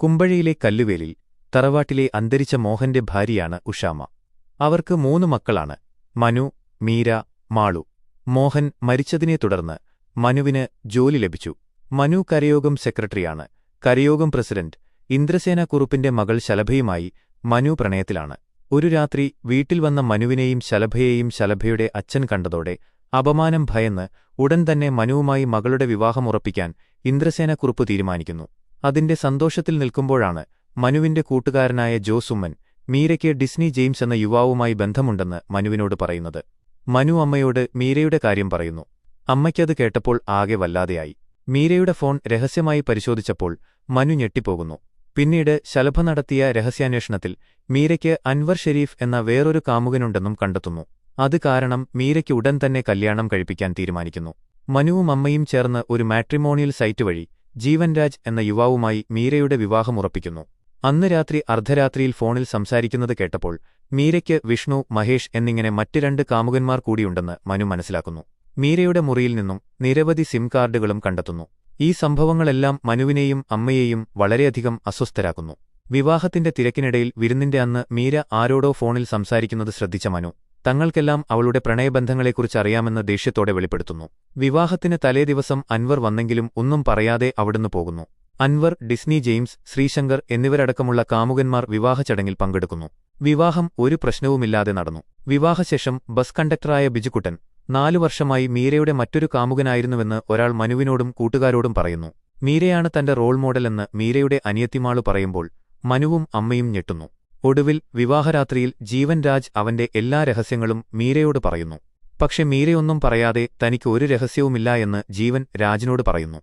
കുമ്പഴയിലെ കല്ലുവേലിൽ തറവാട്ടിലെ അന്തരിച്ച മോഹന്റെ ഭാര്യയാണ് ഉഷാമ്മ. അവർക്ക് 3 മക്കളാണ്: മനു, മീര, മാളു. മോഹൻ മരിച്ചതിനെ തുടർന്ന് മനുവിന് ജോലി ലഭിച്ചു. മനു കരയോഗം സെക്രട്ടറിയാണ്. കരയോഗം പ്രസിഡന്റ് ഇന്ദ്രസേനക്കുറുപ്പിന്റെ മകൾ ശലഭയുമായി മനു പ്രണയത്തിലാണ്. ഒരു രാത്രി വീട്ടിൽ വന്ന മനുവിനെയും ശലഭയെയും ശലഭയുടെ അച്ഛൻ കണ്ടതോടെ അപമാനം ഭയന്ന് ഉടൻ തന്നെ മനുവുമായി മകളുടെ വിവാഹമുറപ്പിക്കാൻ ഇന്ദ്രസേനക്കുറുപ്പ് തീരുമാനിക്കുന്നു. അതിന്റെ സന്തോഷത്തിൽ നിൽക്കുമ്പോഴാണ് മനുവിന്റെ കൂട്ടുകാരനായ ജോസുമ്മൻ മീരയ്ക്ക് ഡിസ്നി ജെയിംസ് എന്ന യുവാവുമായി ബന്ധമുണ്ടെന്ന് മനുവിനോട് പറയുന്നത്. മനു അമ്മയോട് മീരയുടെ കാര്യം പറയുന്നു. അമ്മയ്ക്കത് കേട്ടപ്പോൾ ആകെ വല്ലാതെയായി. മീരയുടെ ഫോൺ രഹസ്യമായി പരിശോധിച്ചപ്പോൾ മനു ഞെട്ടിപ്പോകുന്നു. പിന്നീട് ശലഭ നടത്തിയ രഹസ്യാന്വേഷണത്തിൽ മീരയ്ക്ക് അൻവർ ഷെരീഫ് എന്ന വേറൊരു കാമുകനുണ്ടെന്നും കണ്ടെത്തുന്നു. അത് കാരണം മീരയ്ക്ക് ഉടൻ തന്നെ കല്യാണം കഴിപ്പിക്കാൻ തീരുമാനിക്കുന്നു. മനുവും അമ്മയും ചേർന്ന് ഒരു മാട്രിമോണിയൽ സൈറ്റ് വഴി ജീവൻരാജ് എന്ന യുവാവുമായി മീരയുടെ വിവാഹമുറപ്പിക്കുന്നു. അന്ന് രാത്രി അർദ്ധരാത്രിയിൽ ഫോണിൽ സംസാരിക്കുന്നത് കേട്ടപ്പോൾ മീരയ്ക്ക് വിഷ്ണു, മഹേഷ് എന്നിങ്ങനെ മറ്റ് 2 കാമുകന്മാർ കൂടിയുണ്ടെന്ന് മനു മനസ്സിലാക്കുന്നു. മീരയുടെ മുറിയിൽ നിന്നും നിരവധി സിം കാർഡുകളും കണ്ടെത്തുന്നു. ഈ സംഭവങ്ങളെല്ലാം മനുവിനെയും അമ്മയെയും വളരെയധികം അസ്വസ്ഥരാക്കുന്നു. വിവാഹത്തിന്റെ തിരക്കിനിടയിൽ വിരുന്നിന്റെ അന്ന് മീര ആരോടോ ഫോണിൽ സംസാരിക്കുന്നത് ശ്രദ്ധിച്ച മനു തങ്ങൾക്കെല്ലാം അവളുടെ പ്രണയബന്ധങ്ങളെക്കുറിച്ച് അറിയാമെന്ന് ദേഷ്യത്തോടെ വെളിപ്പെടുത്തുന്നു. വിവാഹത്തിന് തലേദിവസം അൻവർ വന്നെങ്കിലും ഒന്നും പറയാതെ അവിടുന്ന് പോകുന്നു. അൻവർ, ഡിസ്നി ജെയിംസ്, ശ്രീശങ്കർ എന്നിവരടക്കമുള്ള കാമുകന്മാർ വിവാഹച്ചടങ്ങിൽ പങ്കെടുക്കുന്നു. വിവാഹം ഒരു പ്രശ്നവുമില്ലാതെ നടന്നു. വിവാഹശേഷം ബസ് കണ്ടക്ടറായ ബിജുക്കുട്ടൻ 4 വർഷമായി മീരയുടെ മറ്റൊരു കാമുകനായിരുന്നുവെന്ന് ഒരാൾ മനുവിനോടും കൂട്ടുകാരോടും പറയുന്നു. മീരയാണ് തന്റെ റോൾ മോഡലെന്ന് മീരയുടെ അനിയത്തിമാളു പറയുമ്പോൾ മനുവും അമ്മയും ഞെട്ടുന്നു. ഒടുവിൽ വിവാഹരാത്രിയിൽ ജീവൻരാജ് അവന്റെ എല്ലാ രഹസ്യങ്ങളും മീരയോട് പറയുന്നു. പക്ഷെ മീരയൊന്നും പറയാതെ തനിക്ക് ഒരു രഹസ്യവുമില്ല എന്ന് ജീവൻ രാജിനോട് പറയുന്നു.